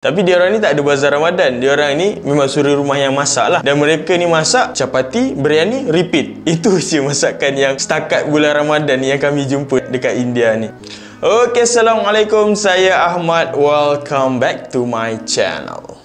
Tapi diorang ni tak ada bazar Ramadan. Diorang ni memang suri rumah yang masak lah. Dan mereka ni masak chapati, biryani, repeat. Itu je masakan yang setakat bulan Ramadan yang kami jumpa dekat India ni. Okay, Assalamualaikum. Saya Ahmad. Welcome back to my channel.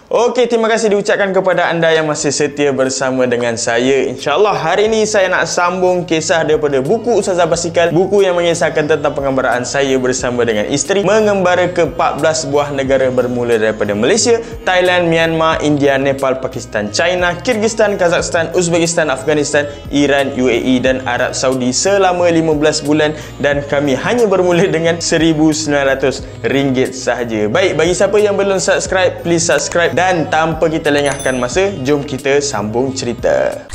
Okey, terima kasih diucapkan kepada anda yang masih setia bersama dengan saya. InsyaAllah hari ini saya nak sambung kisah daripada buku Ustazah Basikal. Buku yang mengisahkan tentang pengembaraan saya bersama dengan isteri mengembara ke 14 buah negara bermula daripada Malaysia, Thailand, Myanmar, India, Nepal, Pakistan, China, Kyrgyzstan, Kazakhstan, Uzbekistan, Afghanistan, Iran, UAE dan Arab Saudi selama 15 bulan dan kami hanya bermula dengan RM1,900 sahaja. Baik, bagi siapa yang belum subscribe, please subscribe. Dan tanpa kita lengahkan masa, jom kita sambung cerita.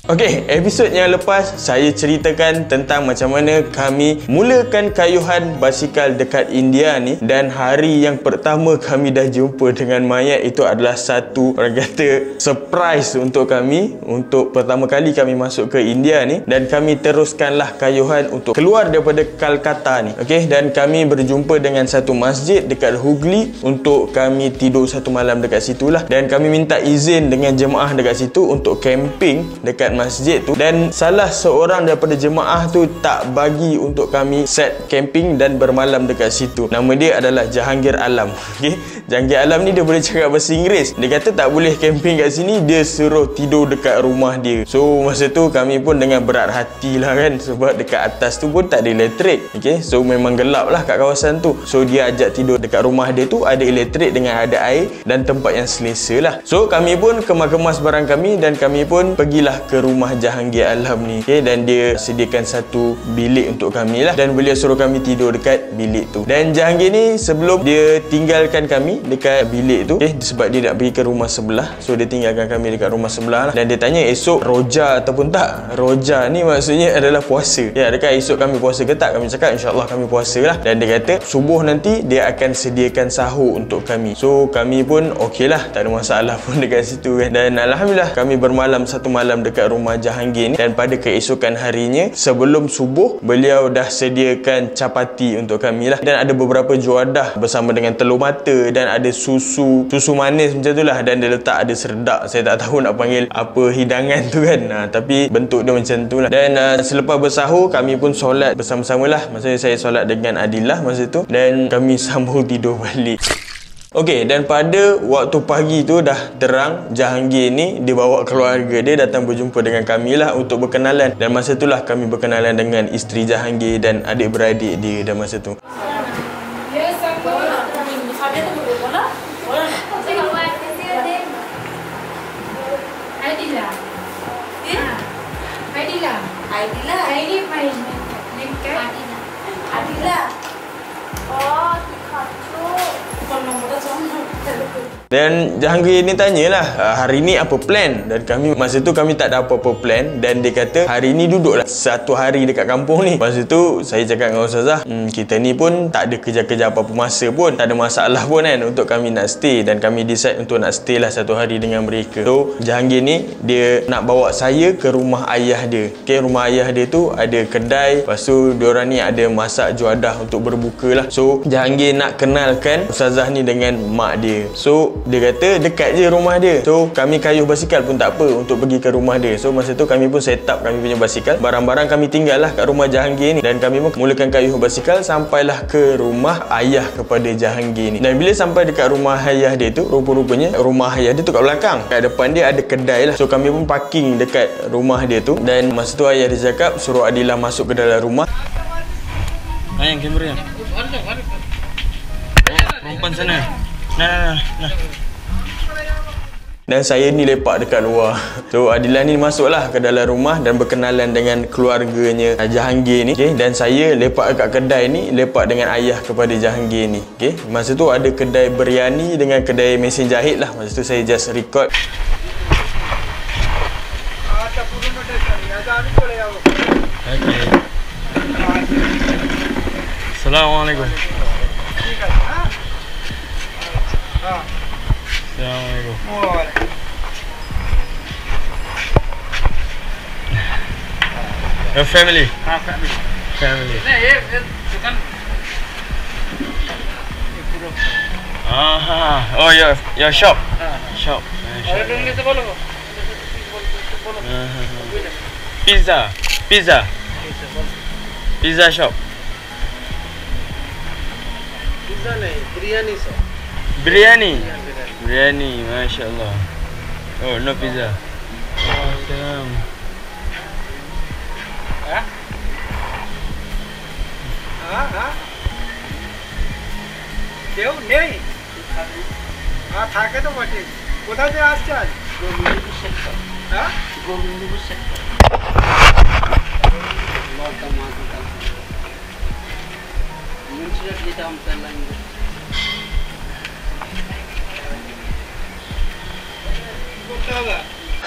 Okey, episod yang lepas saya ceritakan tentang macam mana kami mulakan kayuhan basikal dekat India ni. Dan hari yang pertama kami dah jumpa dengan mayat itu adalah satu, orang kata, surprise untuk kami. Untuk pertama kali kami masuk ke India ni. Dan kami teruskanlah kayuhan untuk keluar daripada Kolkata ni. Okey, dan kami berjumpa dengan satu masjid dekat Hooghly untuk kami tidur satu malam dekat situlah. Dan kami minta izin dengan jemaah dekat situ untuk camping dekat masjid tu, dan salah seorang daripada jemaah tu tak bagi untuk kami set camping dan bermalam dekat situ. Nama dia adalah Jahangir Alam. Okey, Jahangir Alam ni dia boleh cakap bahasa Inggeris. Dia kata tak boleh camping kat sini, dia suruh tidur dekat rumah dia. So masa tu kami pun dengan berat hati lah kan, sebab dekat atas tu pun tak ada elektrik. Okey, so memang gelap lah kat kawasan tu. So dia ajak tidur dekat rumah dia tu, ada elektrik dengan ada air dan tempat yang selesa lah. So kami pun kemas-kemas barang kami dan kami pun pergilah ke rumah Jahangir Alam ni. Okay, dan dia sediakan satu bilik untuk kami lah, dan beliau suruh kami tidur dekat bilik tu. Dan Jahangir ni sebelum dia tinggalkan kami dekat bilik tu, okay, sebab dia nak pergi ke rumah sebelah, so dia tinggalkan kami dekat rumah sebelah lah. Dan dia tanya esok roja ataupun tak. Roja ni maksudnya adalah puasa. Ya, adakah esok kami puasa ke tak? Kami cakap insyaAllah kami puasa lah. Dan dia kata subuh nanti dia akan sediakan sahur untuk kami. So kami pun okey lah, tak ada masalah pun dekat situ kan. Dan Alhamdulillah kami bermalam satu malam dekat rumah Jahangir ni. Dan pada keesokan harinya sebelum subuh, beliau dah sediakan capati untuk kami lah. Dan ada beberapa juadah bersama dengan telur mata dan ada susu manis macam tu lah. Dan dia letak ada serdak. Saya tak tahu nak panggil apa hidangan tu kan, tapi bentuk dia macam tu lah. Dan selepas bersahur kami pun solat bersama-sama lah. Maksudnya saya solat dengan Adillah masa tu, dan kami sambung tidur balik. Okey, dan pada waktu pagi tu dah terang, Jahangir ni dia bawa keluarga dia datang berjumpa dengan kami lah untuk berkenalan. Dan masa itulah kami berkenalan dengan isteri Jahangir dan adik-beradik dia dan masa tu. Dan Jahangir ni tanyalah hari ni apa plan. Dan kami masa tu kami tak ada apa-apa plan. Dan dia kata hari ni duduklah satu hari dekat kampung ni. Masa tu saya cakap dengan Ustazah, kita ni pun tak ada kerja-kerja apa-apa masa pun, tak ada masalah pun kan untuk kami nak stay. Dan kami decide untuk nak stay lah satu hari dengan mereka. So Jahangir ni dia nak bawa saya ke rumah ayah dia. Okay, rumah ayah dia tu ada kedai. Lepas tu diorang ni ada masak juadah untuk berbuka lah. So Jahangir nak kenalkan Ustazah ni dengan mak dia. So dia kata dekat je rumah dia. So kami kayuh basikal pun tak apa untuk pergi ke rumah dia. So masa tu kami pun set up kami punya basikal. Barang-barang kami tinggal lah kat rumah Jahangir ni. Dan kami pun mulakan kayuh basikal sampailah ke rumah ayah kepada Jahangir ni. Dan bila sampai dekat rumah ayah dia tu, rupa-rupanya rumah ayah dia tu kat belakang. Kat depan dia ada kedai lah. So kami pun parking dekat rumah dia tu. Dan masa tu ayah dia cakap suruh Adillah masuk ke dalam rumah. Ayang kameranya. Perempuan sana. Nah. Dan saya ni lepak dekat luar. So Adillah ni masuklah ke dalam rumah dan berkenalan dengan keluarganya Jahangir ni. Okay? Dan saya lepak dekat kedai ni, lepak dengan ayah kepada Jahangir ni. Okay? Masa tu ada kedai biryani dengan kedai mesin jahit lah. Masa tu saya just record. Okay. Assalamualaikum. Assalamualaikum. Your family. family. Family. Bukan. Oh, your shop. Shop. Ada dong kita boleh. Pizza shop. Pizza नहीं, biryani sir. Biryani, Masya Allah. Oh, no pizza. Oh, damn. क्यों नहीं हाँ थाके तो बटे कोथा से आज चाल गोविंदपुर सेक्टर हाँ गोविंदपुर सेक्टर लौटा माता का म्यूनसिपल जेटा हम कर लेंगे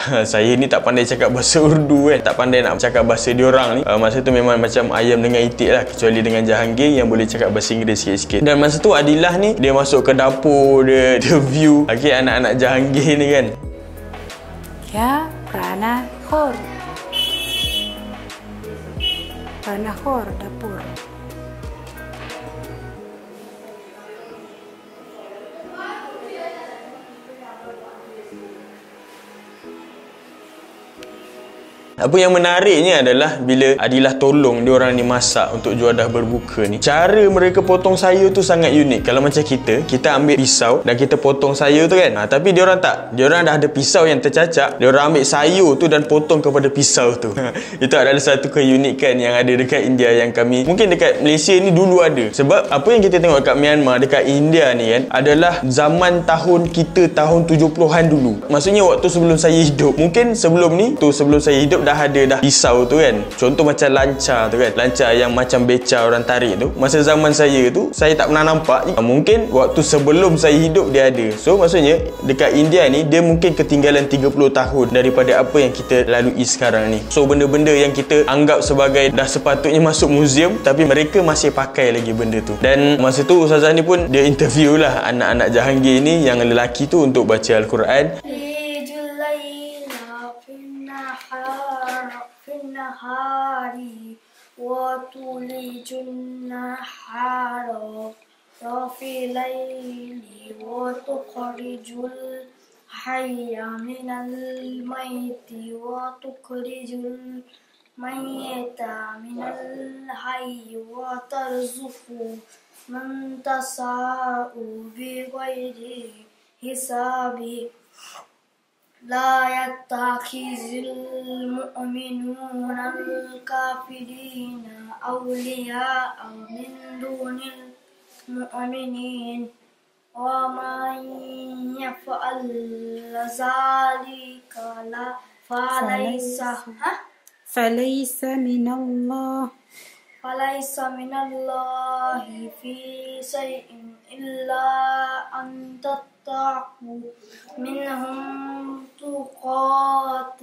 Saya ni tak pandai cakap bahasa Urdu kan. Tak pandai nak cakap bahasa diorang ni. Masa tu memang macam ayam dengan itik lah. Kecuali dengan Jahangir yang boleh cakap bahasa Inggeris sikit-sikit. Dan masa tu Adilah ni, dia masuk ke dapur, dia view anak-anak Jahangir ni kan. Ya, Prana Khor. Prana Khor, dapur. Apa yang menariknya adalah bila Adilah tolong dia orang ni masak untuk juadah berbuka ni, cara mereka potong sayur tu sangat unik. Kalau macam kita ambil pisau dan kita potong sayur tu kan. Tapi dia orang tak. Dia orang dah ada pisau yang tercacak. Dia orang ambil sayur tu dan potong kepada pisau tu. Itu adalah satu keunikan yang ada dekat India yang kami mungkin dekat Malaysia ni dulu ada. Sebab apa yang kita tengok dekat Myanmar, dekat India ni kan, adalah zaman tahun kita tahun 70-an dulu. Maksudnya waktu sebelum saya hidup. Mungkin sebelum ni tu, sebelum saya hidup dah ada pisau tu kan. Contoh macam lancar tu kan. Lancar yang macam beca orang tarik tu. Masa zaman saya tu, saya tak pernah nampak. Mungkin waktu sebelum saya hidup dia ada. So maksudnya dekat India ni, dia mungkin ketinggalan 30 tahun daripada apa yang kita lalui sekarang ni. So benda-benda yang kita anggap sebagai dah sepatutnya masuk muzium, tapi mereka masih pakai lagi benda tu. Dan masa tu Ustazah ni pun dia interview lah anak-anak Jahangir ni yang lelaki tu untuk baca Al-Quran. وتولج النهار في الليل وتخرج الحي من الميت وتخرج الميت من الحي وترزق من تشاء بغير حساب لا يتخذ المؤمنون الكافرين أولياء من دون المؤمنين ومن يفعل ذلك فليس من الله في شيء إلا أن تتقوا منهم تقات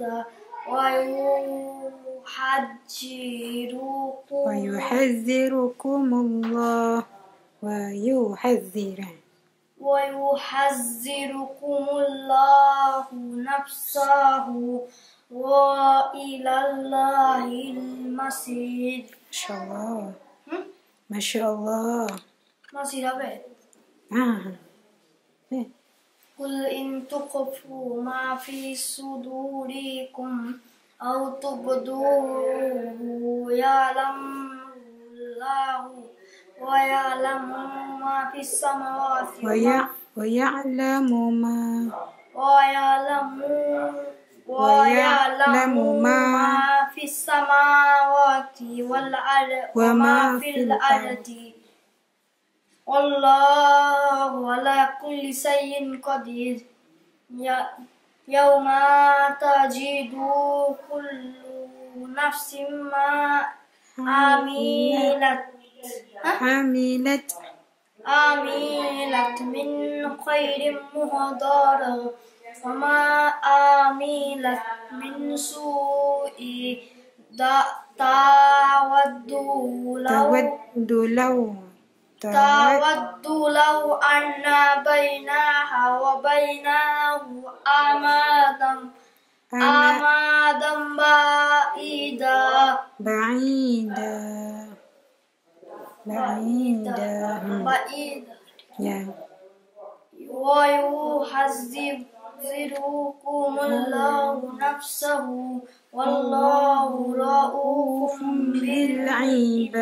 ويحذركم الله ويحذركم الله نفسه وإلى الله المصير. Masya Allah. Masih apa? قل إن تخفوا ما في صدوركم أو تبدوه يعلمه الله ويعلم ما في السماوات ويعلم ما في السماوات والأرض وما في الأرض والله على كل شيء قدير. يوم تجد كل نفس ما عملت من خير محضرا وما عملت من سوء تود لو أن بينها وبينه أمادا بعيدا بعيدا بعيدا بعيدا يا ويحذركم الله نفسه والله رؤوف بالعباد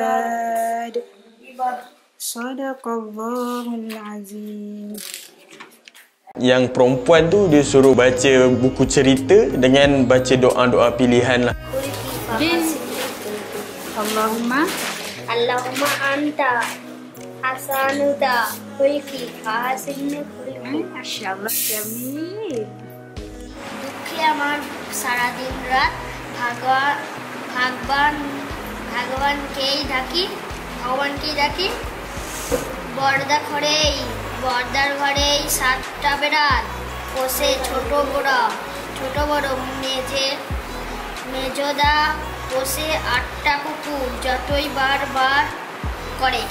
بالعباد. صدق الله العظيم. Yang perempuan tu dia suruh baca buku cerita dengan baca doa-doa pilihan lah. Allahumma Allahumma anta hasanuda kulki hasin kulki. Masya-Allah jamil. দুঃখে আমার সারাদিন রাত ভগবানকেই ডাকি বর্দার ঘরেই 7টা বেড়াল বসে ছোট বড় মেজদা বসে 8টা কুকুর যতই বার করে.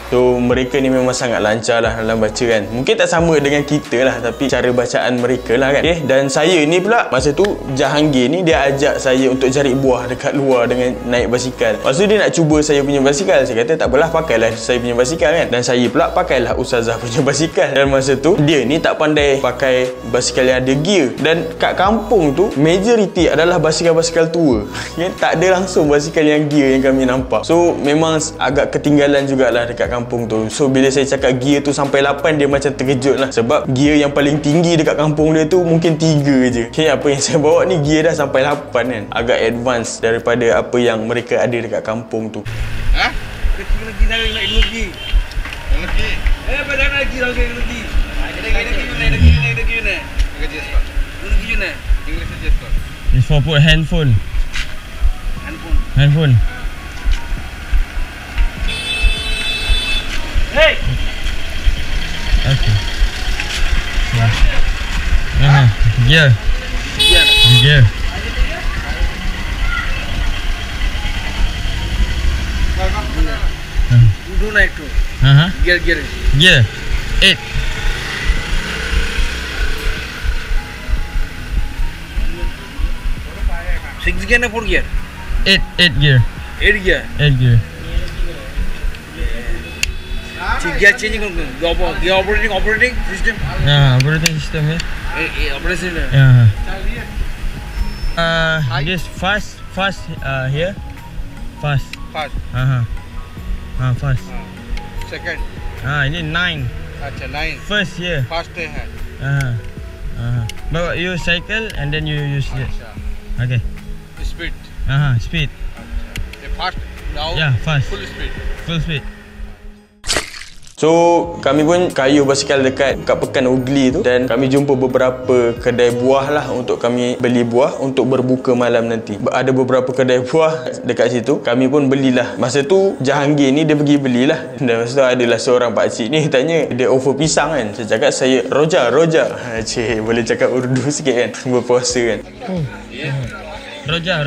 So mereka ni memang sangat lancar lah dalam baca kan. Mungkin tak sama dengan kita lah, tapi cara bacaan mereka lah kan. Okay? Dan saya ni pula masa tu Jahangir ni dia ajak saya untuk cari buah dekat luar dengan naik basikal. Lepas tu dia nak cuba saya punya basikal. Saya kata tak apalah, pakailah saya punya basikal kan. Dan saya pula pakailah Ustazah punya basikal. Dan masa tu dia ni tak pandai pakai basikal yang ada gear. Dan kat kampung tu majoriti adalah basikal-basikal tua. Tak ada langsung basikal yang gear yang kami nampak. So memang agak ketinggalan jugalah dekat kampung tu. So bila saya cakap gear tu sampai 8, dia macam terkejut lah. Sebab gear yang paling tinggi dekat kampung dia tu mungkin 3 je. Okay, apa yang saya bawa ni gear dah sampai 8 kan. Agak advance daripada apa yang mereka ada dekat kampung tu. Ha? Lagi lagi. Badan lagi. It's for put handphone. Hey! Okay. Gear. Duduk naik tu. Gear. Gear. 8. 6 gear na 4 gear? 8 gear. 8 gear. 8 gear. Gear changing gear operating system. Operating system ya. Operating system. This fast here. Fast. Fast. Fast. Second. Ini 9. Acha 9. First here. Fast hai. But you cycle and then you use it. Acha. Okay. Speed. Speed. Fast. Now. Yeah, fast. Full speed. Full speed. So kami pun kayuh basikal dekat pekan Ugli tu, dan kami jumpa beberapa kedai buah lah untuk kami beli buah untuk berbuka malam nanti. Ada beberapa kedai buah dekat situ, kami pun belilah. Masa tu Jahangir ni dia pergi belilah. Dan masa tu adalah seorang pakcik ni tanya, dia offer pisang kan. Saya cakap saya Roja. Cik boleh cakap Urdu sikit kan, berpuasa kan. Roja.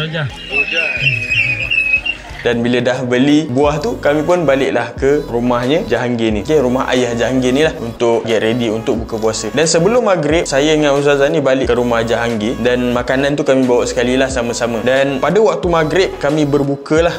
Dan bila dah beli buah tu, kami pun baliklah ke rumahnya Jahangir ni. Okay, rumah ayah Jahangir ni lah, untuk get ready untuk buka puasa. Dan sebelum maghrib, saya dengan Ustazah ni balik ke rumah Jahangir, dan makanan tu kami bawa sekali lah sama-sama. Dan pada waktu maghrib, kami berbuka lah.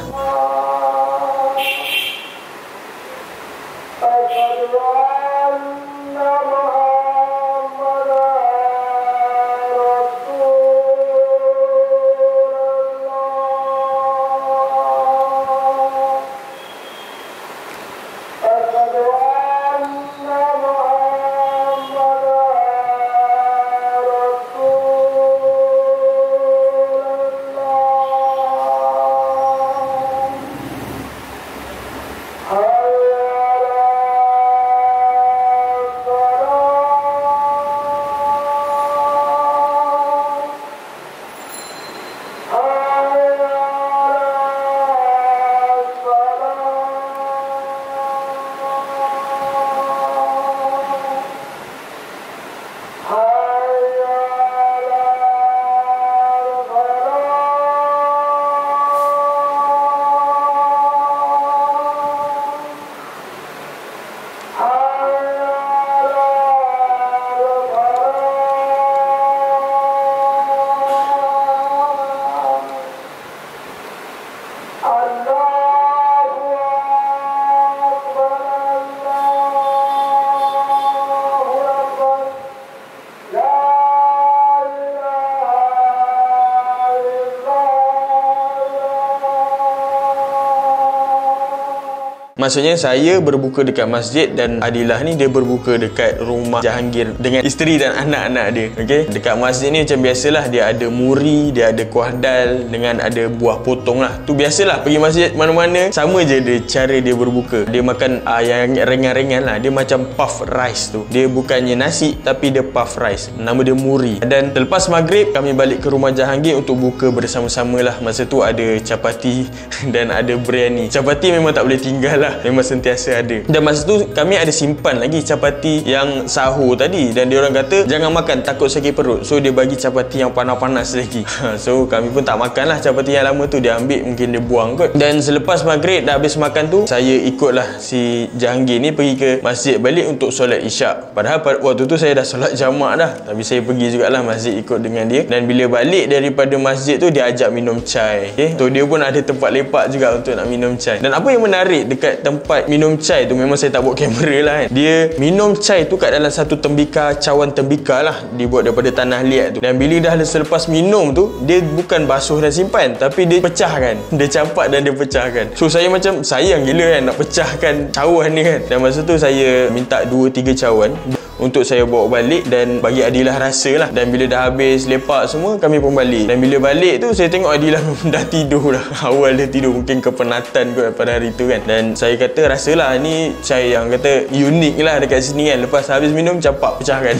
Maksudnya saya berbuka dekat masjid dan Adilah ni dia berbuka dekat rumah Jahangir dengan isteri dan anak-anak dia. Okey, dekat masjid ni macam biasalah, dia ada muri, dia ada kuah dal dengan ada buah potong lah. Tu biasalah pergi masjid mana-mana sama je dia cara dia berbuka. Dia makan yang ringan-ringan lah. Dia macam puff rice tu. Dia bukannya nasi tapi dia puff rice. Nama dia muri. Dan selepas maghrib kami balik ke rumah Jahangir untuk buka bersama-sama lah. Masa tu ada capati dan ada biryani. Capati memang tak boleh tinggal lah, memang sentiasa ada. Dan masa tu kami ada simpan lagi capati yang sahur tadi, dan dia orang kata jangan makan takut sakit perut. So dia bagi capati yang panas-panas lagi. So kami pun tak makan lah capati yang lama tu. Dia ambil, mungkin dia buang kot. Dan selepas maghrib dah habis makan tu, saya ikutlah si Jahangir ni pergi ke masjid balik untuk solat isyak. Padahal waktu tu saya dah solat jamak dah, tapi saya pergi jugalah masjid ikut dengan dia. Dan bila balik daripada masjid tu, dia ajak minum chai. Okay? So dia pun ada tempat lepak juga untuk nak minum chai. Dan apa yang menarik dekat tempat minum chai tu, memang saya tak bawa kamera lah kan. Dia minum chai tu kat dalam satu tembikar, cawan tembikar lah, dibuat daripada tanah liat tu. Dan bila dah selepas minum tu, dia bukan basuh dan simpan, tapi dia pecahkan. Dia campak dan dia pecahkan. So saya macam sayang gila kan nak pecahkan cawan ni kan. Dan masa tu saya minta 2-3 cawan untuk saya bawa balik dan bagi Adilah rasa lah. Dan bila dah habis lepak semua, kami pun balik. Dan bila balik tu, saya tengok Adilah dah tidur dah. Awal dia tidur, mungkin kepenatan kot pada hari tu kan. Dan saya kata rasalah ni chai yang kata unik lah dekat sini kan. Lepas habis minum campak pecahkan.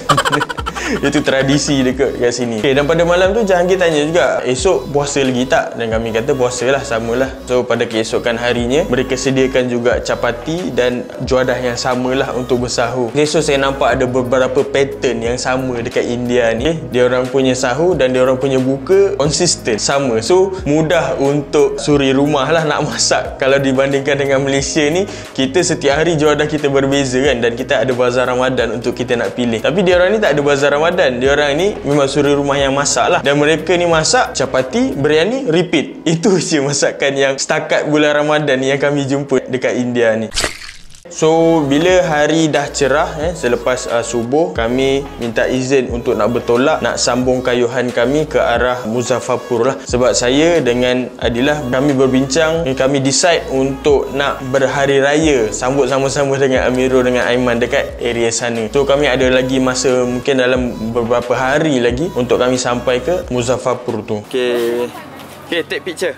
Itu tradisi dekat sini. Okay, dan pada malam tu Jahangir tanya juga, esok puasa lagi tak? Dan kami kata puasa lah, samalah. So pada keesokan harinya mereka sediakan juga capati dan juadah yang samalah untuk bersahur. Okay, so saya nampak ada beberapa pattern yang sama dekat India ni. Dia orang punya sahur dan dia orang punya buka konsisten sama. So mudah untuk suri rumah lah nak masak. Kalau dibandingkan dengan Malaysia ni, kita setiap hari juadah kita berbeza kan. Dan kita ada bazar Ramadan untuk kita nak pilih. Tapi dia orang ni tak ada bazar Ramadan. Dia orang ni memang suri rumah yang masak lah. Dan mereka ni masak capati, biryani, repeat. Itu je masakan yang setakat bulan Ramadan yang kami jumpa dekat India ni. So bila hari dah cerah selepas subuh, kami minta izin untuk nak bertolak, nak sambung kayuhan kami ke arah Muzaffarpur lah. Sebab saya dengan Adilah, kami berbincang, kami decide untuk nak berhari raya sambut sama-sama dengan Amirul dengan Aiman dekat area sana. So kami ada lagi masa, mungkin dalam beberapa hari lagi untuk kami sampai ke Muzaffarpur tu. Okay, take picture.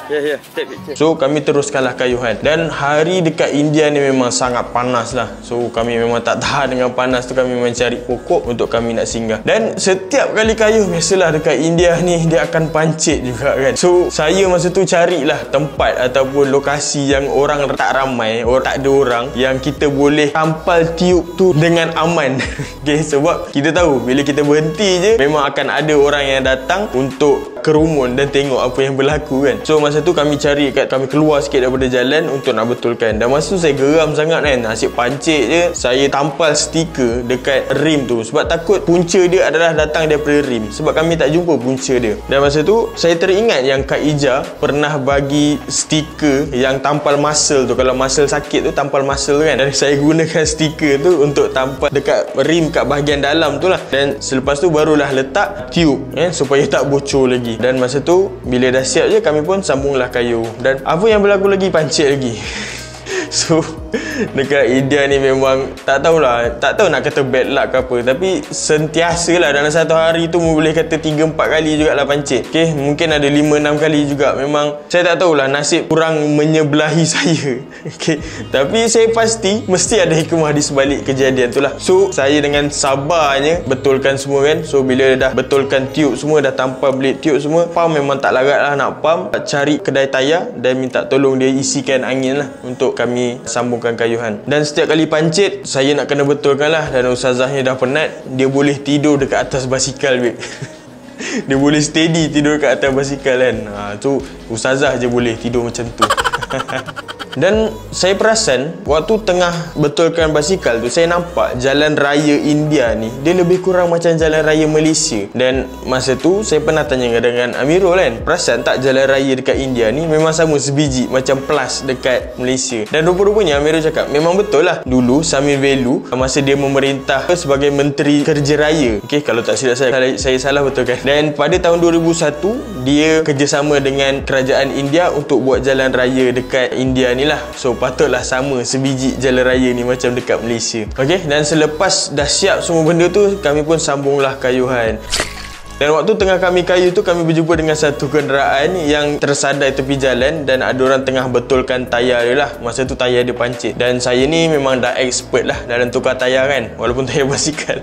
Ya, take picture. So kami teruskanlah kayuhan. Dan hari dekat India ni memang sangat panas lah. So kami memang tak tahan dengan panas tu. Kami memang cari pokok untuk kami nak singgah. Dan setiap kali kayuh, biasalah dekat India ni dia akan pancit juga kan. So saya masa tu carilah tempat ataupun lokasi yang orang tak ramai, orang tak ada orang, yang kita boleh tampal tiup tu dengan aman. Okay, sebab kita tahu bila kita berhenti je, memang akan ada orang yang datang untuk kerumun dan tengok apa yang berlaku kan. So masa tu kami keluar sikit daripada jalan untuk nak betulkan. Dan masa tu saya geram sangat kan. Asyik pancit je, saya tampal stiker dekat rim tu sebab takut punca dia adalah datang daripada rim, sebab kami tak jumpa punca dia. Dan masa tu saya teringat yang Kak Ija pernah bagi stiker yang tampal muscle tu. Kalau muscle sakit tu tampal muscle kan. Dan saya gunakan stiker tu untuk tampal dekat rim kat bahagian dalam tu lah. Dan selepas tu barulah letak tube supaya tak bocor lagi. Dan masa tu bila dah siap je, kami pun sambunglah kayu. Dan apa yang berlaku lagi, pancit lagi. So dekat India ni memang tak tahu nak kata bad luck ke apa, tapi sentiasalah dalam satu hari tu boleh kata 3-4 kali jugalah pancit. Okay, mungkin ada 5-6 kali juga. Memang saya tak tahulah, nasib kurang menyebelahi saya. Okay, tapi saya pasti mesti ada hikmah di sebalik kejadian tu lah. So saya dengan sabarnya betulkan semua kan. So bila dah betulkan tube semua, dah tampal blade tube semua, pump memang tak larat lah nak pump. Cari kedai tayar dan minta tolong dia isikan angin lah untuk kami sambungkan kayuhan. Dan setiap kali pancit, saya nak kena betulkan lah. Dan ustazahnya dah penat, dia boleh tidur dekat atas basikal babe. Dia boleh steady tidur dekat atas basikal kan. Tu ustazah je boleh tidur macam tu. Dan saya perasan waktu tengah betulkan basikal tu, saya nampak jalan raya India ni dia lebih kurang macam jalan raya Malaysia. Dan masa tu saya pernah tanya dengan Amirul kan, perasan tak jalan raya dekat India ni memang sama sebiji macam plus dekat Malaysia. Dan rupa-rupanya Amirul cakap memang betul lah. Dulu Samir Velu masa dia memerintah sebagai Menteri Kerja Raya, okay, kalau tak silap saya salah betul kan. Dan pada tahun 2001 dia kerjasama dengan kerajaan India untuk buat jalan raya dekat India ni ni lah. So patutlah sama sebiji jalan raya ni macam dekat Malaysia. Okey, dan selepas dah siap semua benda tu, kami pun sambunglah kayuhan. Dan waktu tengah kami kayu tu, kami berjumpa dengan satu kenderaan yang tersadai tepi jalan dan ada orang tengah betulkan tayar dia lah. Masa tu tayar dia pancit. Dan saya ni memang dah expert lah dalam tukar tayar kan, walaupun tayar basikal.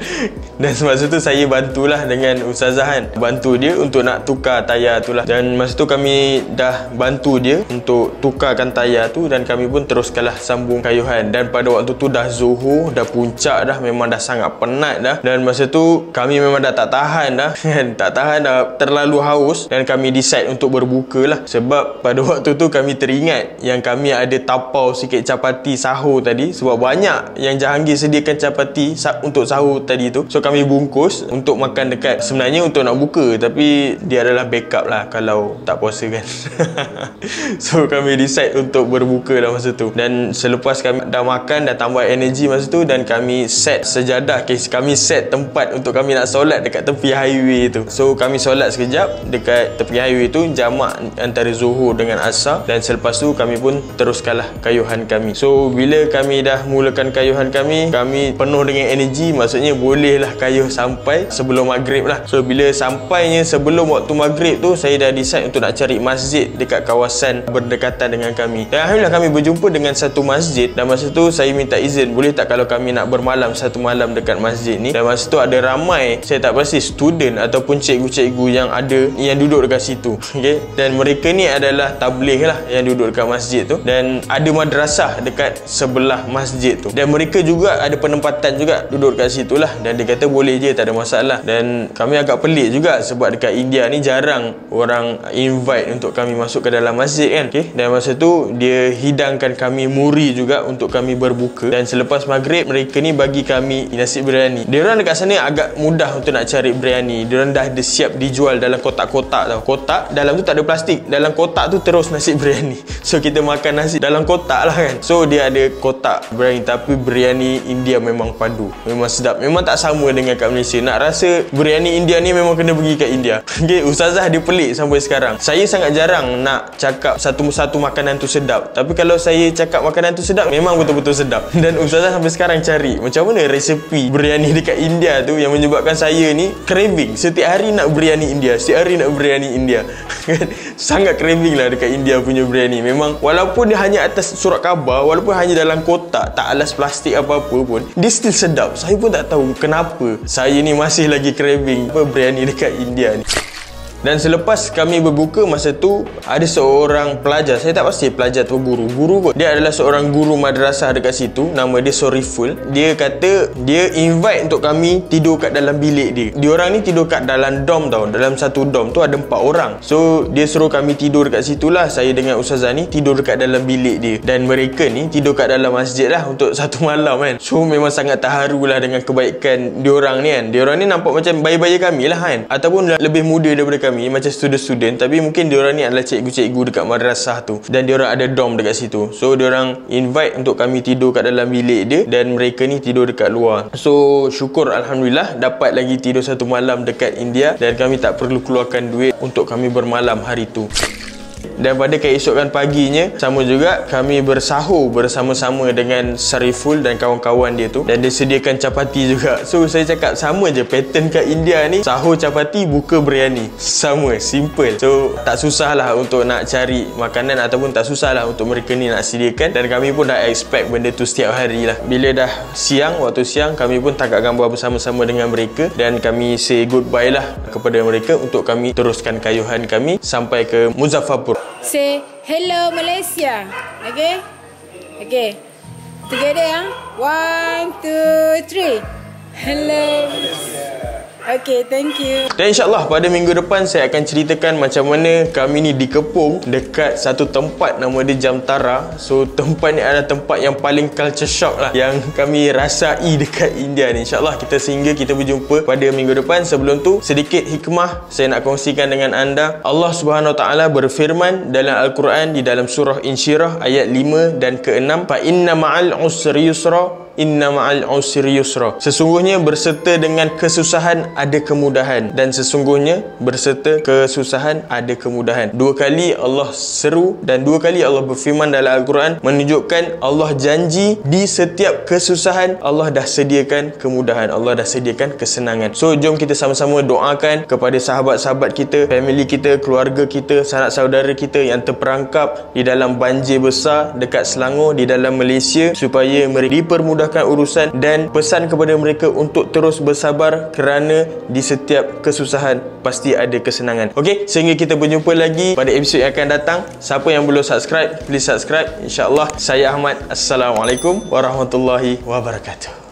Dan masa tu saya bantulah dengan Ustazah kan, bantu dia untuk nak tukar tayar tu lah. Dan masa tu kami dah bantu dia untuk tukarkan tayar tu, dan kami pun teruskanlah sambung kayuhan. Dan pada waktu tu dah zuhur, dah puncak dah, memang dah sangat penat dah. Dan masa tu kami memang dah tak tahan dah tak tahan dah, terlalu haus, dan kami decide untuk berbuka lah. Sebab pada waktu tu kami teringat yang kami ada tapau sikit capati sahur tadi, sebab banyak yang Jahangir sediakan capati untuk sahur tadi tu. So kami bungkus untuk makan dekat, sebenarnya untuk nak buka, tapi dia adalah backup lah kalau tak puasa kan. So kami decide untuk berbuka lah masa tu. Dan selepas kami dah makan, dah tambah energi masa tu, dan kami set sejadah, kami set tempat untuk kami nak solat dekat tepi highway tu. So kami solat sekejap dekat tepi highway tu, jamak antara zuhur dengan asar, dan selepas tu kami pun teruskanlah kayuhan kami. So bila kami dah mulakan kayuhan kami penuh dengan energi, maksudnya bolehlah kayuh sampai sebelum maghrib lah. So bila sampainya sebelum waktu maghrib tu, saya dah decide untuk nak cari masjid dekat kawasan berdekatan dengan kami. Dan alhamdulillah kami berjumpa dengan satu masjid, dan masa tu saya minta izin, boleh tak kalau kami nak bermalam satu malam dekat masjid ni. Dan masa tu ada ramai, saya tak pasti student ataupun cikgu-cikgu yang ada yang duduk dekat situ. Okay? Dan mereka ni adalah tabligh lah yang duduk dekat masjid tu, dan ada madrasah dekat sebelah masjid tu, dan mereka juga ada penempatan juga duduk dekat situ lah. Dan dia kata boleh je, tak ada masalah. Dan kami agak pelik juga sebab dekat India ni jarang orang invite untuk kami masuk ke dalam masjid kan. Okay? Dan masa tu dia hidangkan kami muri juga untuk kami berbuka. Dan selepas maghrib, mereka ni bagi kami nasi biryani. Dia orang dekat sana agak mudah untuk nak cari biryani. Dia orang dah ada siap dijual dalam kotak-kotak tau. Kotak dalam tu tak ada plastik, dalam kotak tu terus nasi biryani. So kita makan nasi dalam kotak lah kan. So dia ada kotak biryani, tapi biryani India memang padu, memang sedap. Memang tak sama dengan kat Malaysia. Nak rasa biryani India ni memang kena pergi kat India. Okay, Ustazah dia pelik sampai sekarang. Saya sangat jarang nak cakap satu-satu makanan tu sedap, tapi kalau saya cakap makanan tu sedap, memang betul-betul sedap. Dan Ustazah sampai sekarang cari macam mana resepi biryani dekat India tu, yang menyebabkan saya ni craving. Setiap hari nak biryani India, setiap hari nak biryani India. Sangat craving lah dekat India punya biryani. Memang walaupun dia hanya atas surat khabar, walaupun hanya dalam kotak, tak alas plastik apa-apa pun, dia still sedap. Saya pun tak tahu kenapa saya ni masih lagi craving biryani dekat India ni. Dan selepas kami berbuka, masa tu ada seorang pelajar, saya tak pasti pelajar atau guru kot. Dia adalah seorang guru madrasah dekat situ, nama dia Soriful. Dia kata dia invite untuk kami tidur kat dalam bilik dia. Diorang ni tidur kat dalam dom tau. Dalam satu dom tu ada 4 orang. So dia suruh kami tidur dekat situ lah. Saya dengan Ustazah ni tidur dekat dalam bilik dia, dan mereka ni tidur kat dalam masjid lah untuk satu malam kan. So memang sangat terharu lah dengan kebaikan diorang ni kan. Diorang ni nampak macam bayi-bayi kami lah kan, ataupun lebih muda daripada kami, macam student-student, tapi mungkin diorang ni adalah cikgu-cikgu dekat madrasah tu, dan diorang ada dom dekat situ. So diorang invite untuk kami tidur kat dalam bilik dia, dan mereka ni tidur dekat luar. So syukur alhamdulillah dapat lagi tidur satu malam dekat India, dan kami tak perlu keluarkan duit untuk kami bermalam hari tu. Dan pada keesokan paginya, sama juga kami bersahur bersama-sama dengan Sariful dan kawan-kawan dia tu, dan dia sediakan capati juga. So saya cakap sama je pattern kat India ni, sahur capati, buka biryani, sama, simple. So tak susah lah untuk nak cari makanan, ataupun tak susah lah untuk mereka ni nak sediakan. Dan kami pun dah expect benda tu setiap hari lah. Bila dah siang, waktu siang, kami pun tangkap gambar bersama-sama dengan mereka, dan kami say goodbye lah kepada mereka untuk kami teruskan kayuhan kami sampai ke Muzaffarpur. Say hello Malaysia. Okay? Okay. Together, 1, 2, 3. Hello. Okay, thank you. Dan insyaAllah pada minggu depan saya akan ceritakan macam mana kami ni dikepung dekat satu tempat nama dia Jamtara. So tempat ni adalah tempat yang paling culture shock lah yang kami rasai dekat India ni. InsyaAllah sehingga kita berjumpa pada minggu depan. Sebelum tu, sedikit hikmah saya nak kongsikan dengan anda. Allah Subhanahu Wa Taala berfirman dalam Al-Quran di dalam surah Insyirah ayat 5 dan ke-6, fa inna ma'al usri yusra inna ma'al usri yusra. Sesungguhnya berserta dengan kesusahan ada kemudahan, dan sesungguhnya berserta kesusahan ada kemudahan. Dua kali Allah seru dan dua kali Allah berfirman dalam Al-Quran menunjukkan Allah janji di setiap kesusahan Allah dah sediakan kemudahan, Allah dah sediakan kesenangan. So jom kita sama-sama doakan kepada sahabat-sahabat kita, family kita, keluarga kita, sanak saudara kita yang terperangkap di dalam banjir besar dekat Selangor, di dalam Malaysia, supaya mereka dipermudahkan urusan, dan pesan kepada mereka untuk terus bersabar kerana di setiap kesusahan pasti ada kesenangan. Okey, sehingga kita berjumpa lagi pada episod yang akan datang. Siapa yang belum subscribe, please subscribe. InsyaAllah. Saya Ahmad. Assalamualaikum warahmatullahi wabarakatuh.